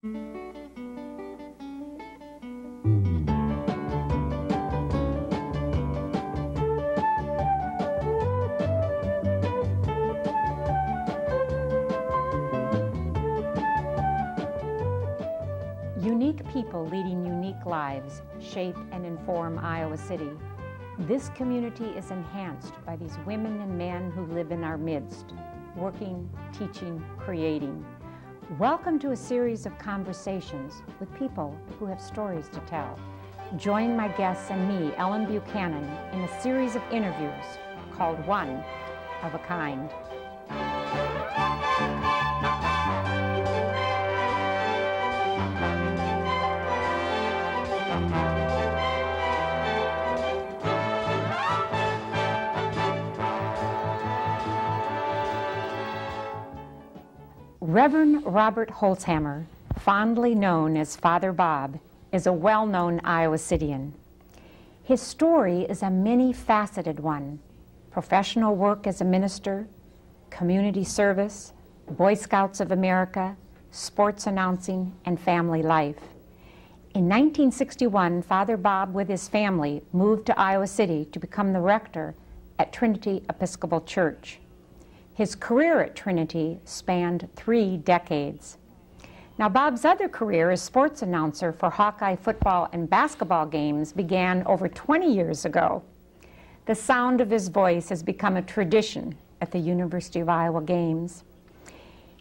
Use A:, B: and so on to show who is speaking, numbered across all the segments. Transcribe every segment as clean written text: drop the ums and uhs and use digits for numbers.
A: Unique people leading unique lives shape and inform Iowa City. This community is enhanced by these women and men who live in our midst, working, teaching, creating. Welcome to a series of conversations with people who have stories to tell. Join my guests and me, Ellen Buchanan, in a series of interviews called One of a Kind. Reverend Robert Holzhammer, fondly known as Father Bob, is a well-known Iowa Citian. His story is a many-faceted one: professional work as a minister, community service, Boy Scouts of America, sports announcing, and family life. In 1961, Father Bob, with his family, moved to Iowa City to become the rector at Trinity Episcopal Church. His career at Trinity spanned 3 decades. Now, Bob's other career as sports announcer for Hawkeye football and basketball games began over 20 years ago. The sound of his voice has become a tradition at the University of Iowa Games.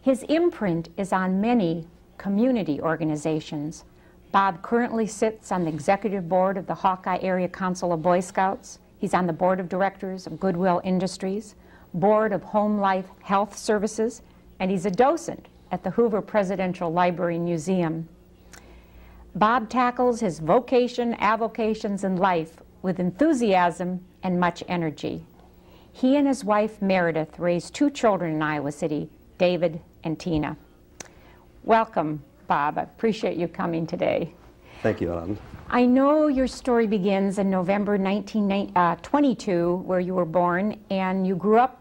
A: His imprint is on many community organizations. Bob currently sits on the executive board of the Hawkeye Area Council of Boy Scouts. He's on the board of directors of Goodwill Industries, board of Home Life Health Services, and he's a docent at the Hoover Presidential Library Museum. Bob tackles his vocation, avocations, and life with enthusiasm and much energy. He and his wife Meredith raised 2 children in Iowa City, David and Tina. Welcome, Bob. I appreciate you coming today.
B: Thank you, Ellen.
A: I know your story begins in November 1922, where you were born, and you grew up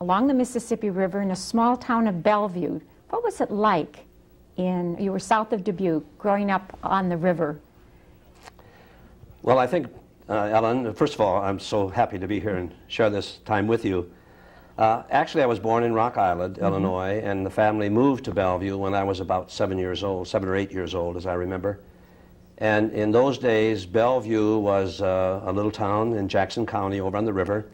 A: along the Mississippi River in a small town of Bellevue. What was it like you were south of Dubuque, growing up on the river?
B: Well, I think, Ellen, first of all, I'm so happy to be here and share this time with you. Actually, I was born in Rock Island, Illinois, and the family moved to Bellevue when I was about 7 or 8 years old, as I remember. And in those days, Bellevue was a little town in Jackson County over on the river.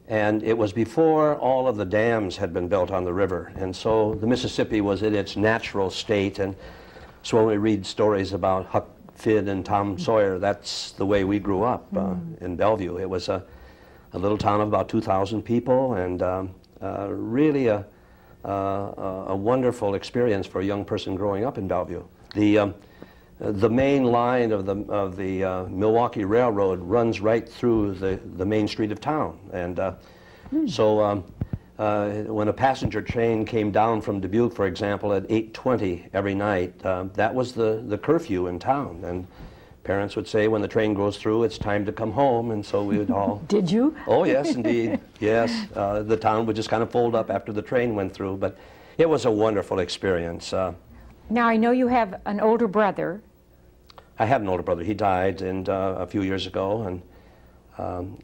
B: And it was before all of the dams had been built on the river. And so the Mississippi was in its natural state. And so when we read stories about Huck Finn and Tom Sawyer, that's the way we grew up in Bellevue. It was a little town of about 2,000 people, and really a wonderful experience for a young person growing up in Bellevue. The main line of the Milwaukee Railroad runs right through the main street of town, and so when a passenger train came down from Dubuque, for example, at 8:20 every night, that was the curfew in town, and parents would say, when the train goes through, it's time to come home, and so we would all...
A: Did you?
B: Oh, yes, indeed, yes. The town would just kind of fold up after the train went through, but it was a wonderful experience.
A: Now, I know you have an older brother.
B: I had an older brother. He died a few years ago, and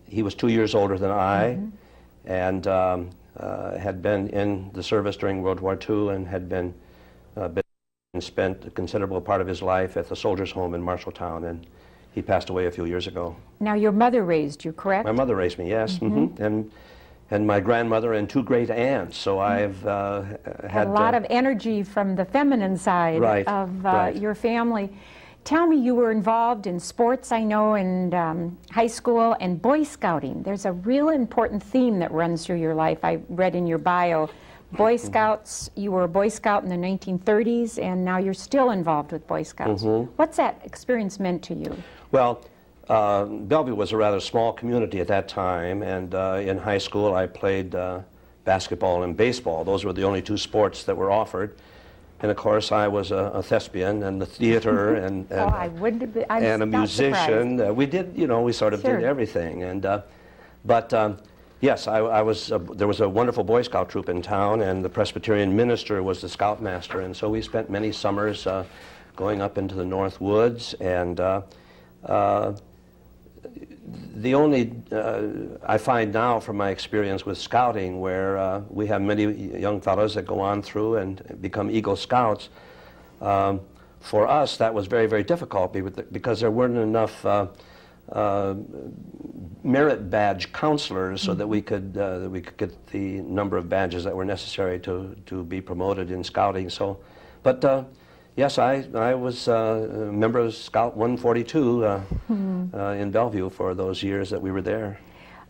B: he was 2 years older than I, and had been in the service during World War II and had been spent a considerable part of his life at the Soldiers' Home in Marshalltown, and he passed away a few years ago.
A: Now, your mother raised you, correct?
B: My mother raised me, yes, and my grandmother and 2 great aunts. So I've had
A: a lot of energy from the feminine side of your family. Tell me, you were involved in sports, I know, in high school, and Boy Scouting. There's a real important theme that runs through your life. I read in your bio, Boy Scouts, you were a Boy Scout in the 1930s, and now you're still involved with Boy Scouts. What's that experience meant to you?
B: Well, Bellevue was a rather small community at that time, and in high school I played basketball and baseball. Those were the only 2 sports that were offered. And of course I was a thespian and the theater and a musician. We did, we sort of did everything. And but Yes, I was. There was a wonderful Boy Scout troop in town, and the Presbyterian minister was the scoutmaster, and so we spent many summers going up into the North Woods. And the only I find now from my experience with scouting, where we have many young fellows that go on through and become Eagle Scouts. For us, that was very, very difficult because there weren't enough merit badge counselors so that we could get the number of badges that were necessary to be promoted in scouting. So, but yes, I was a member of Scout 142 in Bellevue for those years that we were there.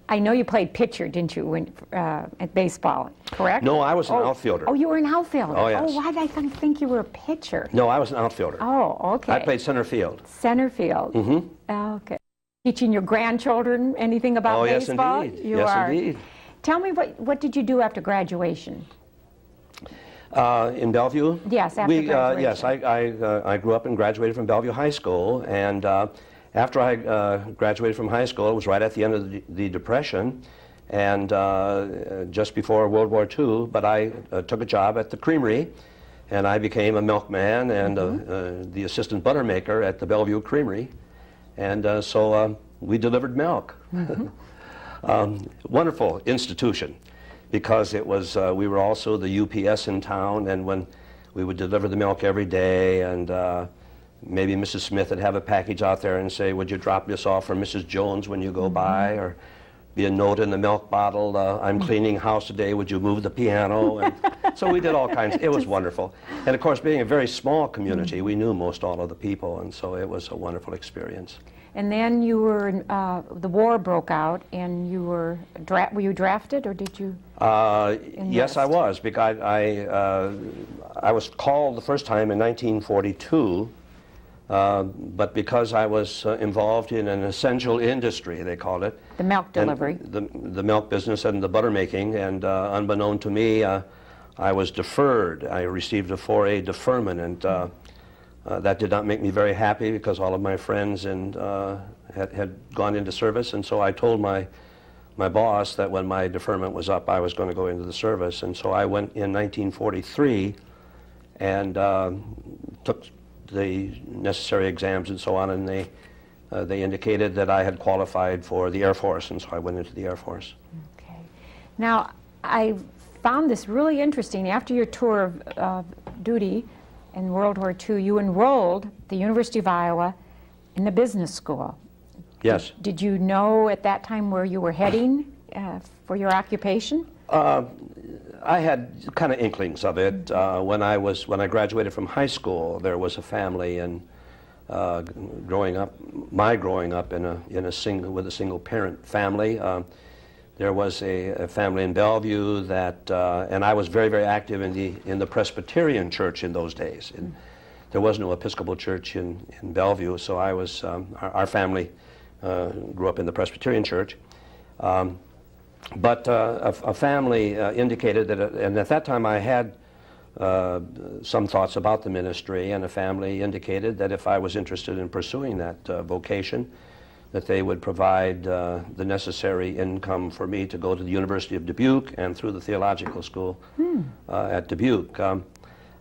A: I know you played pitcher, didn't you, at baseball, correct?
B: No, I was an outfielder.
A: Oh, you were an outfielder.
B: Oh, yes.
A: Oh, why did I think you were a pitcher?
B: No, I was an outfielder.
A: Oh, okay.
B: I played center field.
A: Center field.
B: Mm-hmm.
A: Okay. Teaching your grandchildren anything about baseball?
B: Yes, indeed.
A: You
B: yes,
A: are.
B: Indeed.
A: Tell me, what did you do after graduation?
B: In Bellevue?
A: Yes, after graduation.
B: Yes, I grew up and graduated from Bellevue High School, and after I graduated from high school, it was right at the end of the Depression, and just before World War II, but I took a job at the creamery, and I became a milkman and the assistant butter maker at the Bellevue Creamery, and so we delivered milk. Wonderful institution, because it was we were also the UPS in town, and when we would deliver the milk every day, and maybe Mrs. Smith would have a package out there and say, would you drop this off for Mrs. Jones when you go by, or be a note in the milk bottle, I'm cleaning house today, would you move the piano? And so we did all kinds. It was wonderful. And of course, being a very small community, we knew most all of the people, and so it was a wonderful experience.
A: And then you were, the war broke out, and you were you drafted, or did you
B: Yes, I was, because I was called the first time in 1942, but because I was involved in an essential industry, they called it.
A: The milk delivery.
B: The milk business and the butter making, and unbeknown to me, I was deferred. I received a 4A deferment, and that did not make me very happy because all of my friends had gone into service, and so I told my boss that when my deferment was up, I was going to go into the service, and so I went in 1943 and took the necessary exams and so on, and they indicated that I had qualified for the Air Force, and so I went into the Air Force.
A: Okay. Now, I found this really interesting. After your tour of duty in World War II, you enrolled at the University of Iowa in the business school.
B: Yes.
A: Did you know at that time where you were heading for your occupation?
B: I had kind of inklings of it. When I graduated from high school, there was a family, and growing up in a single parent family. There was a family in Bellevue that, and I was very, very active in the Presbyterian church in those days. There was no Episcopal church in Bellevue, so I was our family grew up in the Presbyterian church. But a family indicated that, and at that time I had some thoughts about the ministry, and a family indicated that if I was interested in pursuing that vocation, that they would provide the necessary income for me to go to the University of Dubuque and through the theological school at Dubuque.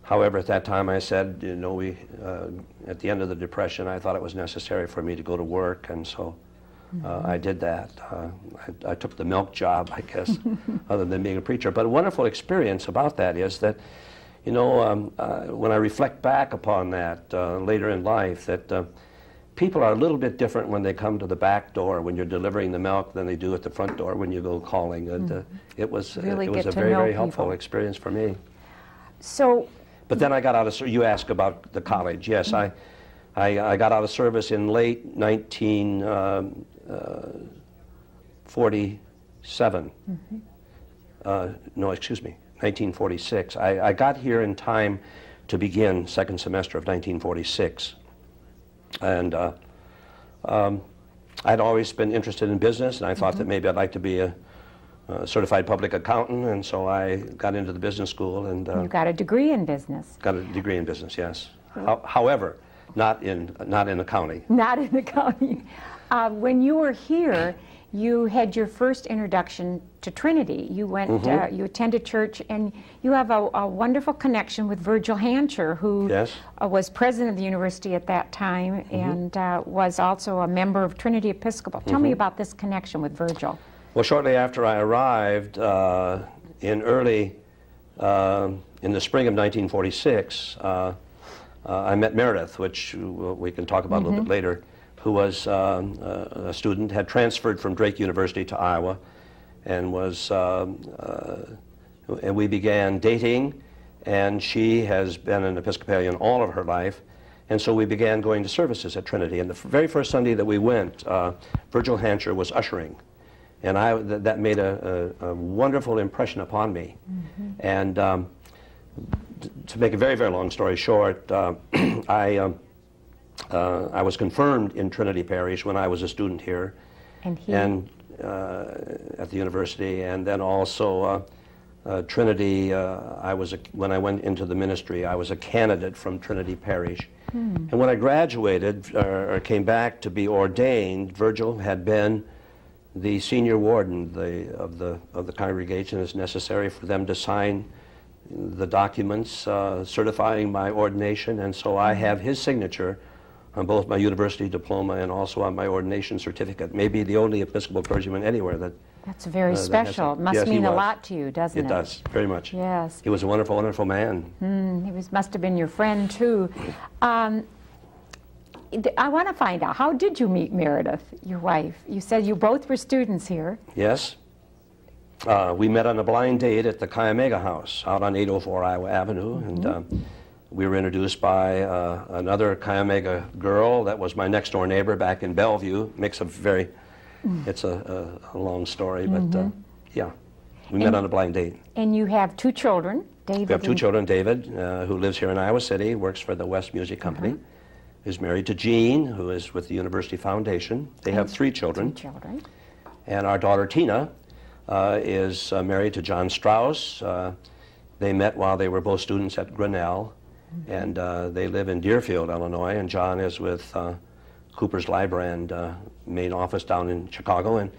B: However, at that time I said, you know, at the end of the Depression, I thought it was necessary for me to go to work, and so I did that. I took the milk job, I guess, other than being a preacher. But a wonderful experience about that is that, you know, when I reflect back upon that later in life, that people are a little bit different when they come to the back door when you're delivering the milk than they do at the front door when you go calling. And it was a very, very helpful experience for me.
A: So,
B: but then I got out of, you asked about the college. Yes, I got out of service in late 1947. No, excuse me, 1946. I got here in time to begin second semester of 1946. And I'd always been interested in business, and I thought that maybe I'd like to be a certified public accountant, and so I got into the business school. And
A: you got a degree in business.
B: Got a degree in business, yes. However, not in accounting.
A: Not in accounting. When you were here, you had your first introduction to Trinity. You went, you attended church, and you have a wonderful connection with Virgil Hancher, who was president of the university at that time and was also a member of Trinity Episcopal. Tell me about this connection with Virgil.
B: Well, shortly after I arrived in the spring of 1946, I met Meredith, which we can talk about a little bit later, who was a student, had transferred from Drake University to Iowa, and and we began dating, and she has been an Episcopalian all of her life, and so we began going to services at Trinity. And the very first Sunday that we went, Virgil Hancher was ushering, and that made a wonderful impression upon me. And to make a very, very long story short, I was confirmed in Trinity Parish when I was a student here, and at the university, and then also Trinity. When I went into the ministry, I was a candidate from Trinity Parish, and when I graduated or came back to be ordained, Virgil had been the senior warden of the congregation. It's necessary for them to sign the documents certifying my ordination, and so I have his signature on both my university diploma and also on my ordination certificate. Maybe the only Episcopal clergyman anywhere that...
A: That's very special. It must mean a lot to you, doesn't it?
B: It does, very much.
A: Yes.
B: He was a wonderful, wonderful man.
A: He must have been your friend, too. I want to find out, how did you meet Meredith, your wife? You said you both were students here.
B: Yes. We met on a blind date at the Chi Omega House out on 804 Iowa Avenue, and we were introduced by another Chi Omega girl that was my next door neighbor back in Bellevue. Makes a very, it's a long story, but yeah, we met on a blind date.
A: And you have two children, David.
B: We have two children, David, who lives here in Iowa City, works for the West Music Company, is married to Jean, who is with the University Foundation. They have three children. And our daughter Tina is married to John Strauss. They met while they were both students at Grinnell. And they live in Deerfield, Illinois, and John is with Cooper's Librand main office down in Chicago, and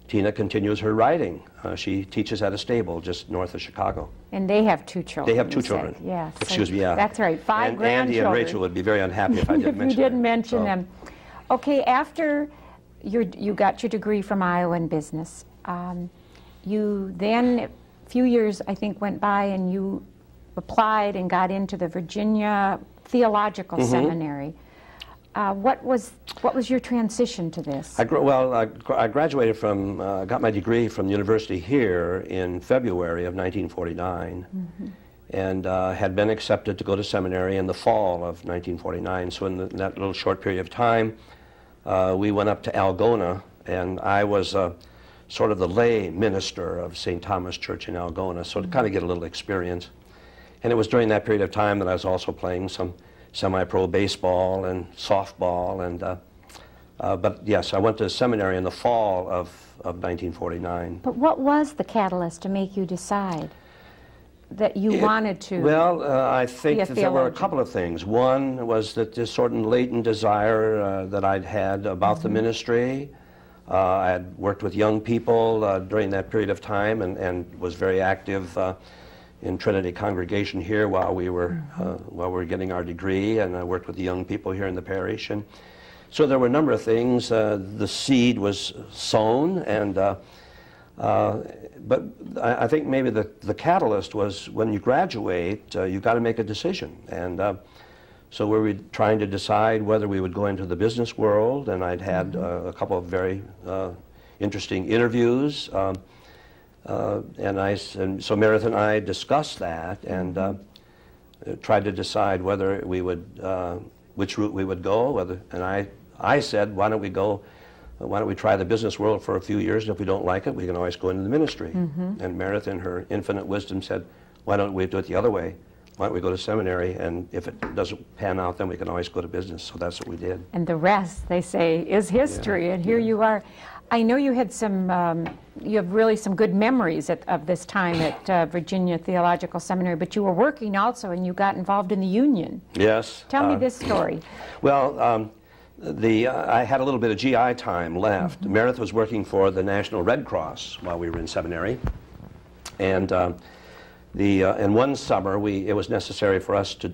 B: Tina continues her writing. She teaches at a stable just north of Chicago.
A: And they have two children.
B: They have two children.
A: Yes.
B: Excuse me, yeah.
A: That's right, five grandchildren.
B: Andy and Rachel would be very unhappy if I didn't mention them.
A: If you didn't mention them. Okay, after you got your degree from Iowa in business, you then, a few years, I think, went by, and you applied and got into the Virginia Theological Seminary. What was your transition to this?
B: I graduated from, got my degree from the university here in February of 1949, and had been accepted to go to seminary in the fall of 1949. So in that little short period of time, we went up to Algona, and I was sort of the lay minister of St. Thomas Church in Algona, so to kind of get a little experience. And it was during that period of time that I was also playing some semi-pro baseball and softball, and but yes, I went to seminary in the fall of 1949.
A: But what was the catalyst to make you decide that you wanted to?
B: Well, I think that there were a couple of things. One was that this sort of latent desire that I'd had about the ministry. I had worked with young people during that period of time, and was very active in Trinity congregation here while we were getting our degree, and I worked with the young people here in the parish. And so there were a number of things. The seed was sown, and but I think maybe the catalyst was when you graduate, you've got to make a decision. And so we were trying to decide whether we would go into the business world, and I'd had a couple of very interesting interviews. And so Meredith and I discussed that and tried to decide whether we would, which route we would go. And I said, why don't we try the business world for a few years, and if we don't like it, we can always go into the ministry. And Meredith, in her infinite wisdom, said, why don't we do it the other way? Why don't we go to seminary, and if it doesn't pan out, then we can always go to business. So that's what we did.
A: And the rest, they say, is history, and here you are. I know you had you have really some good memories of this time at Virginia Theological Seminary, but you were working also, and you got involved in the union.
B: Yes.
A: Tell me this story.
B: Well, I had a little bit of GI time left. Meredith was working for the National Red Cross while we were in seminary, and in one summer it was necessary for us to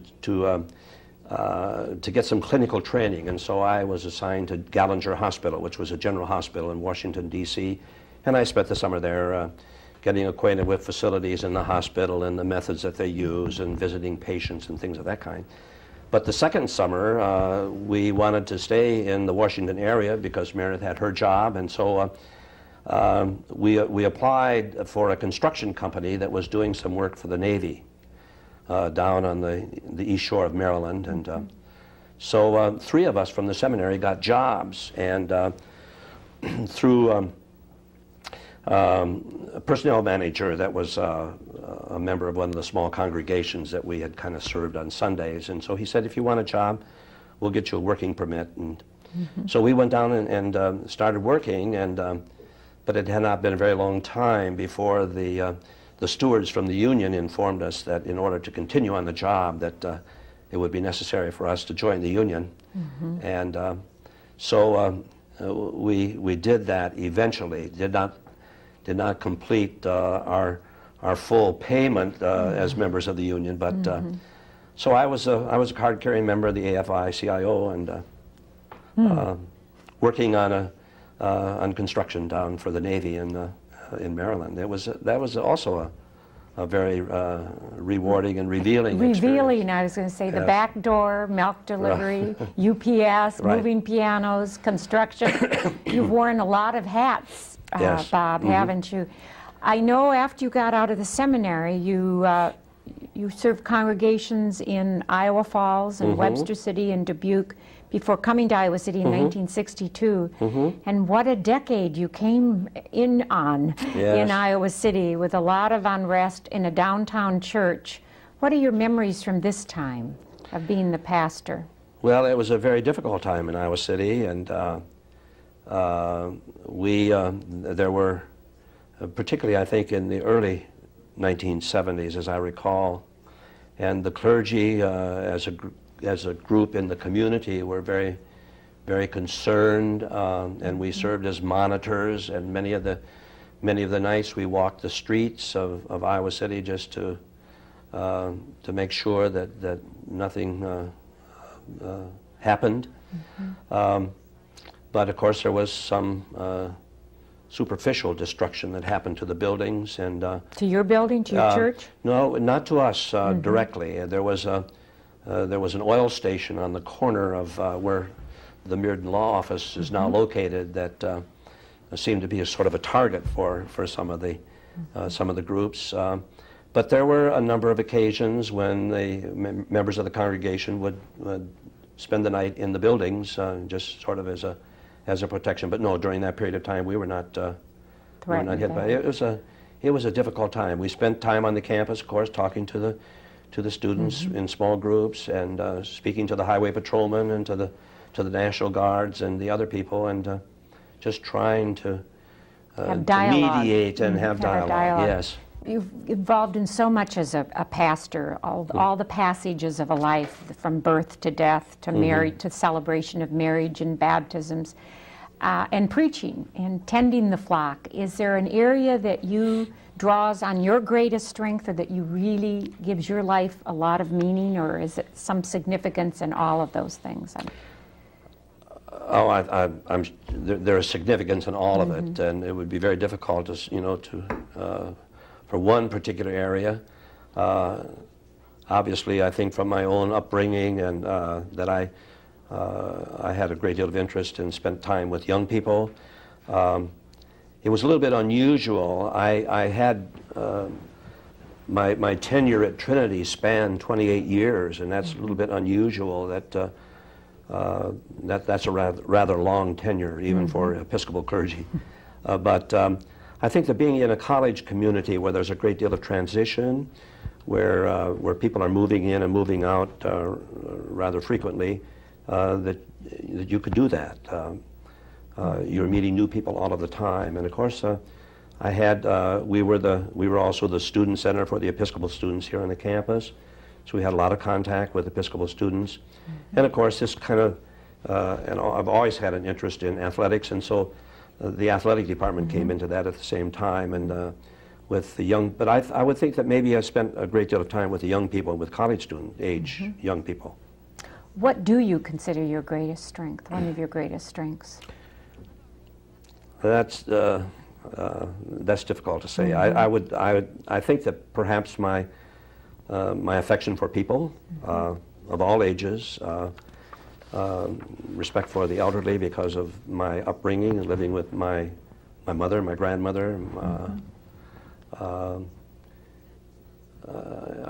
B: get some clinical training, and so I was assigned to Gallinger Hospital, which was a general hospital in Washington, D.C., and I spent the summer there getting acquainted with facilities in the hospital and the methods that they use and visiting patients and things of that kind. But the second summer, we wanted to stay in the Washington area because Meredith had her job, and so we applied for a construction company that was doing some work for the Navy down on the east shore of Maryland. And so 3 of us from the seminary got jobs, and through a personnel manager that was a member of one of the small congregations that we had kind of served on Sundays. And so he said, if you want a job, we'll get you a working permit. And so we went down and started working, but it had not been a very long time before the stewards from the union informed us that in order to continue on the job that it would be necessary for us to join the union. And so we did that eventually. Did not complete our full payment as members of the union, but so I was a card-carrying member of the AFI-CIO and working on construction down for the Navy in Maryland. That was also a very rewarding and revealing experience.
A: I was going to say, the back door, milk delivery, UPS, moving pianos, construction. You've worn a lot of hats.
B: Yes.
A: Bob, haven't you? I know after you got out of the seminary, you served congregations in Iowa Falls and Webster City and Dubuque before coming to Iowa City in 1962. And what a decade you came in on in Iowa City, with a lot of unrest in a downtown church. What are your memories from this time of being the pastor?
B: Well, it was a very difficult time in Iowa City, and there were, particularly I think in the early 1970s, as I recall, and the clergy as a group in the community were very, very concerned, and we served as monitors, and many of the nights we walked the streets of Iowa City just to make sure that nothing happened. But of course there was some superficial destruction that happened to the buildings. And
A: to your building, to your church?
B: No, not to us directly. There was an oil station on the corner of where the Mearden Law Office is now located that seemed to be a sort of a target for some of the groups. But there were a number of occasions when the members of the congregation would spend the night in the buildings, just sort of as a protection. But no, during that period of time, we were not hit by it. It was a difficult time. We spent time on the campus, of course, talking to the students in small groups, and speaking to the highway patrolmen and to the National Guards and the other people, and just trying to mediate and have dialogue. Yes.
A: You've evolved in so much as a pastor, all the passages of a life, from birth to death to marriage, to celebration of marriage and baptisms, and preaching and tending the flock. Is there an area that you draws on your greatest strength, or that you really gives your life a lot of meaning, or is it some significance in all of those things?
B: There is significance in all of it, and it would be very difficult to for one particular area. Obviously, I think from my own upbringing, and that I had a great deal of interest and spent time with young people. It was a little bit unusual. I had my tenure at Trinity spanned 28 years, and that's a little bit unusual. That's a rather long tenure, even for Episcopal clergy. But I think that being in a college community where there's a great deal of transition, where people are moving in and moving out rather frequently, that you could do that. You're meeting new people all of the time, and of course, we were also the student center for the Episcopal students here on the campus, so we had a lot of contact with Episcopal students, and of course, this kind of and I've always had an interest in athletics, and so the athletic department came into that at the same time, and with the young, but I would think that maybe I spent a great deal of time with the young people, with college student age young people.
A: What do you consider your greatest strength, one of your greatest strengths?
B: That's difficult to say. I think that perhaps my affection for people of all ages, respect for the elderly because of my upbringing and living with my mother, my grandmother. I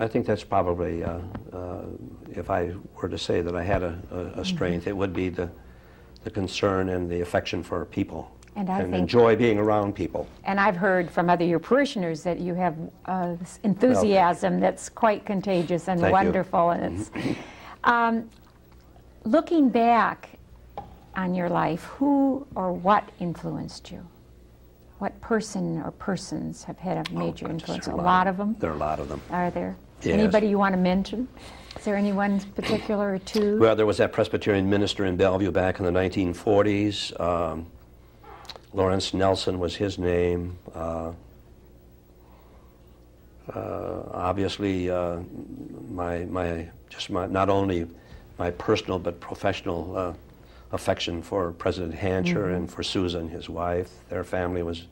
B: think that's probably, if I were to say that I had a strength, it would be the concern and the affection for people. And enjoy being around people.
A: And I've heard from other your parishioners that you have this enthusiasm that's quite contagious and wonderful. And it's looking back on your life, who or what influenced you? What person or persons have had a major influence? A lot of them?
B: There are a lot of them.
A: Are there?
B: Yes.
A: Anybody you want to mention? Is there anyone particular or two?
B: Well, there was that Presbyterian minister in Bellevue back in the 1940s. Lawrence Nelson was his name. Obviously, not only my personal but professional affection for President Hancher and for Susan, his wife. Their family was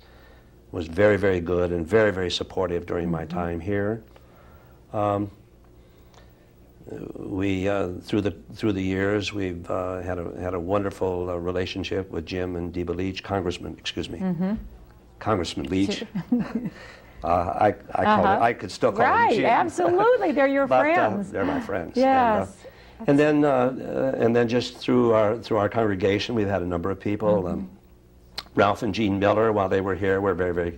B: very, very good and very, very supportive during my time here. We through the years we've had a wonderful relationship with Jim and Deba Leach, Congressman Leach. I could still call him Jim.
A: Right, absolutely, they're your friends.
B: They're my friends.
A: Yes.
B: And then just through our congregation, we've had a number of people. Ralph and Jean Miller, while they were here, were very, very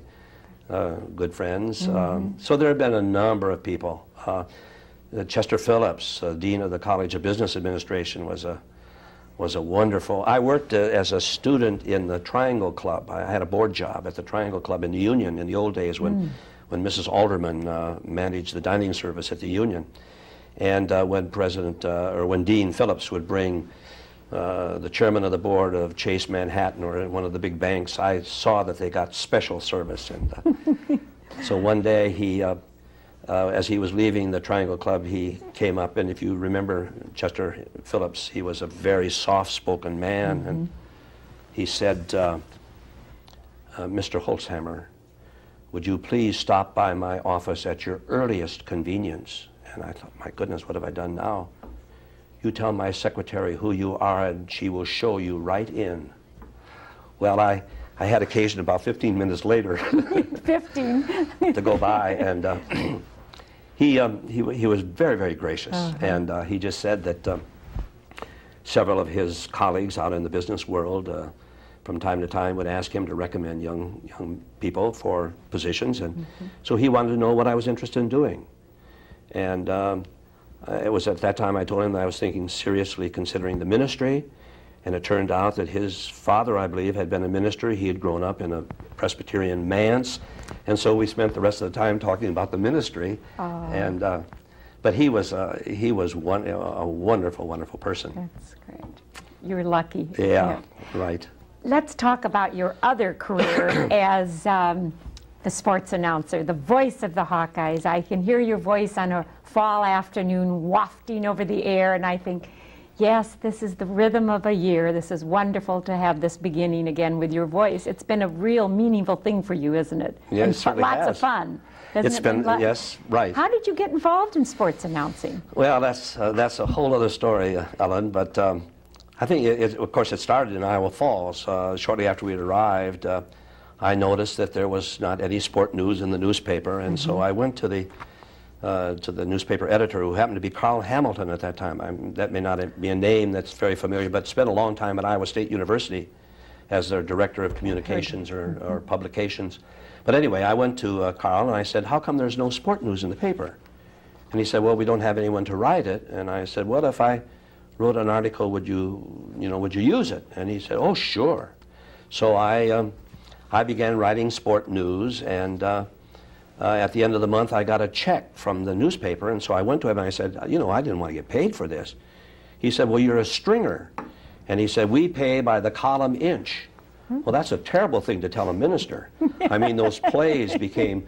B: good friends. So there have been a number of people. Chester Phillips, Dean of the College of Business Administration, was a wonderful. I worked as a student in the Triangle Club. I had a board job at the Triangle Club in the Union in the old days when Mrs. Alderman managed the dining service at the Union. And when Dean Phillips would bring the chairman of the board of Chase Manhattan or one of the big banks, I saw that they got special service. And so one day he, as he was leaving the Triangle Club, he came up, and if you remember Chester Phillips, he was a very soft-spoken man, and he said, Mr. Holzhammer, would you please stop by my office at your earliest convenience? And I thought, my goodness, what have I done now? You tell my secretary who you are, and she will show you right in. Well, I had occasion about 15 minutes later
A: 15
B: to go by, and he was very, very gracious, and he just said that several of his colleagues out in the business world from time to time would ask him to recommend young people for positions, and so he wanted to know what I was interested in doing. And it was at that time I told him that I was thinking seriously considering the ministry, and it turned out that his father, I believe, had been a minister. He had grown up in a Presbyterian manse, and so we spent the rest of the time talking about the ministry. And but he was a wonderful, wonderful person.
A: That's great. You're lucky.
B: Yeah, right.
A: Let's talk about your other career as the sports announcer, the voice of the Hawkeyes. I can hear your voice on a fall afternoon wafting over the air, and I think, yes, this is the rhythm of a year. This is wonderful to have this beginning again with your voice. It's been a real meaningful thing for you, isn't it?
B: Yeah,
A: and
B: it certainly
A: lots
B: has.
A: Of fun.
B: It's been, yes, right.
A: How did you get involved in sports announcing?
B: Well, that's a whole other story, Ellen, but I think, of course, it started in Iowa Falls. Shortly after we had arrived, I noticed that there was not any sport news in the newspaper, and so I went to the newspaper editor, who happened to be Carl Hamilton at that time. That may not be a name that's very familiar, but spent a long time at Iowa State University as their director of communications or publications. But anyway, I went to Carl and I said, how come there's no sport news in the paper? And he said, well, we don't have anyone to write it. And I said, what if I wrote an article, would you use it? And he said, oh, sure. So I began writing sport news, and at the end of the month, I got a check from the newspaper, and so I went to him and I said, I didn't want to get paid for this. He said, well, you're a stringer, And he said, we pay by the column inch. Well, that's a terrible thing to tell a minister. I mean, those plays became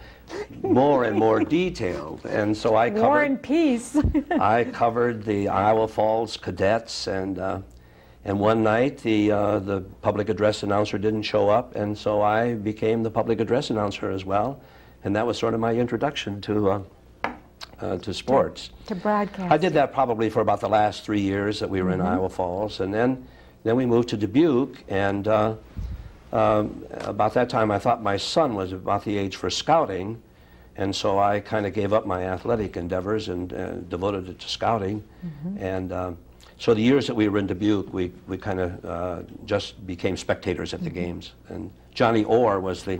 B: more and more detailed. And so I covered...
A: War and Peace.
B: I covered the Iowa Falls cadets, and one night the public address announcer didn't show up, and so I became the public address announcer as well. And that was sort of my introduction to sports.
A: To broadcast.
B: I did that probably for about the last 3 years that we were in Iowa Falls, and then we moved to Dubuque, and about that time I thought my son was about the age for scouting, and so I kind of gave up my athletic endeavors and devoted it to scouting. And so the years that we were in Dubuque, we kind of just became spectators at the games. And Johnny Orr was that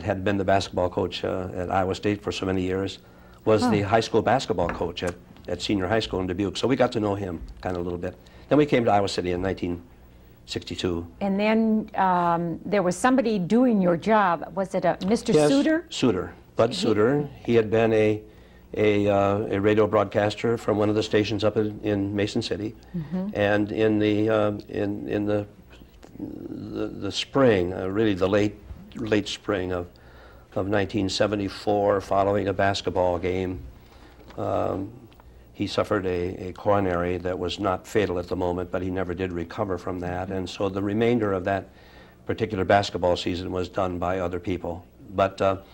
B: had been the basketball coach at Iowa State for so many years, was the high school basketball coach at senior high school in Dubuque. So we got to know him kind of a little bit. Then we came to Iowa City in 1962.
A: And then there was somebody doing your job. Was it Mr.
B: Yes,
A: Suter?
B: Suter, Bud Suter. He had been a radio broadcaster from one of the stations up in Mason City, and in the spring, really the late spring of 1974, following a basketball game, he suffered a coronary that was not fatal at the moment, but he never did recover from that, and so the remainder of that particular basketball season was done by other people. But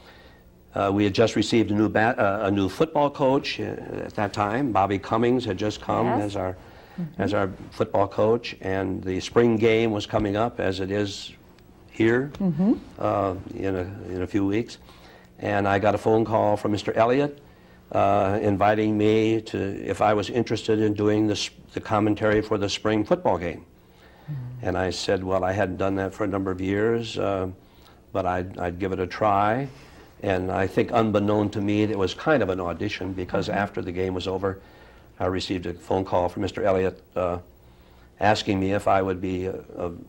B: we had just received a new football coach at that time. Bobby Cummings had just come as our football coach, and the spring game was coming up, as it is here in a few weeks. And I got a phone call from Mr. Elliott inviting me if I was interested in doing the commentary for the spring football game. And I said, well, I hadn't done that for a number of years, but I'd give it a try. And I think unbeknown to me, it was kind of an audition, because after the game was over, I received a phone call from Mr. Elliott asking me if I would be,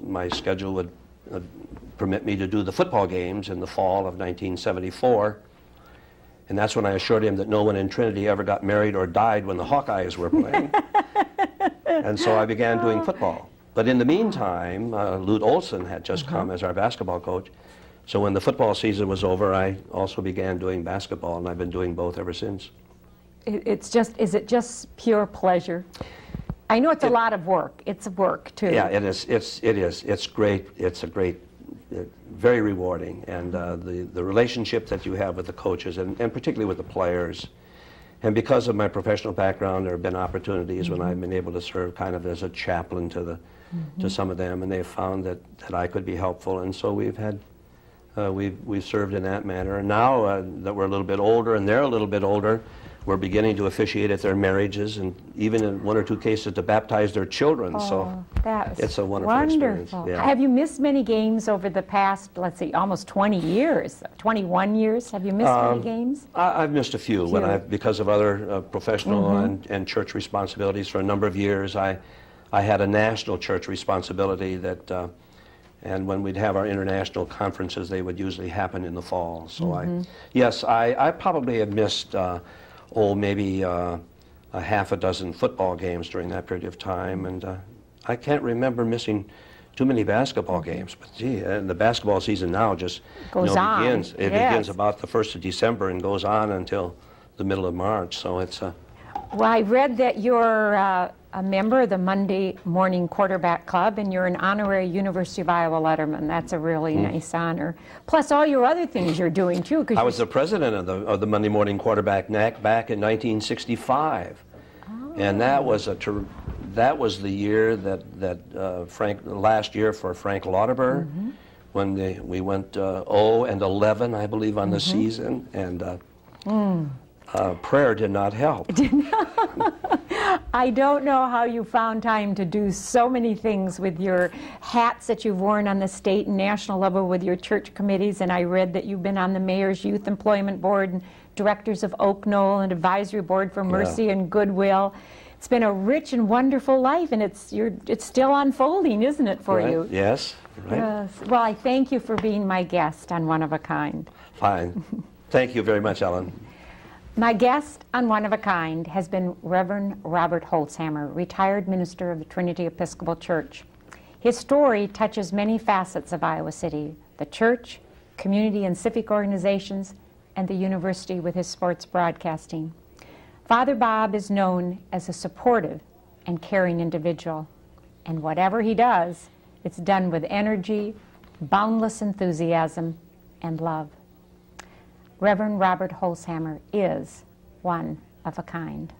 B: my schedule would permit me to do the football games in the fall of 1974. And that's when I assured him that no one in Trinity ever got married or died when the Hawkeyes were playing. And so I began doing football. But in the meantime, Lute Olson had just come as our basketball coach. So when the football season was over, I also began doing basketball, and I've been doing both ever since.
A: Is it just pure pleasure? I know it's a lot of work. It's work, too.
B: Yeah, it is. It's great. It's very rewarding. And the relationship that you have with the coaches, and particularly with the players. And because of my professional background, there have been opportunities when I've been able to serve kind of as a chaplain to some of them, and they've found that I could be helpful. And so we've served in that manner. And now that we're a little bit older and they're a little bit older, we're beginning to officiate at their marriages, and even in one or two cases to baptize their children. So it's a wonderful experience. Yeah.
A: Have you missed many games over the past, let's see, almost 20 years, 21 years? Have you missed many games? I've
B: missed a few. Because of other professional and church responsibilities for a number of years. I had a national church responsibility that and when we'd have our international conferences, they would usually happen in the fall. So I probably have missed maybe a half a dozen football games during that period of time, and I can't remember missing too many basketball games. But gee, and the basketball season now just begins. It begins about the 1st of December and goes on until the middle of March. So it's
A: Well, I read that you're a member of the Monday Morning Quarterback Club, and you're an honorary University of Iowa Letterman. That's a really nice honor. Plus all your other things you're doing, too.
B: I was the president of the Monday Morning Quarterback NAC back in 1965. And that was the year last year for Frank Lauterbur, when we went 0-11, I believe, on the season. And prayer did not help.
A: I don't know how you found time to do so many things with your hats that you've worn on the state and national level with your church committees, and I read that you've been on the Mayor's Youth Employment Board and directors of Oak Knoll and Advisory Board for Mercy and Goodwill. It's been a rich and wonderful life, and it's still unfolding, isn't it, for you?
B: Yes. Right.
A: Yes. Well, I thank you for being my guest on One of a Kind.
B: Fine. Thank you very much, Ellen.
A: My guest on One of a Kind has been Reverend Robert Holzhammer, retired minister of the Trinity Episcopal Church. His story touches many facets of Iowa City, the church, community and civic organizations, and the university with his sports broadcasting. Father Bob is known as a supportive and caring individual, and whatever he does, it's done with energy, boundless enthusiasm, and love. Reverend Robert Holzhammer is one of a kind.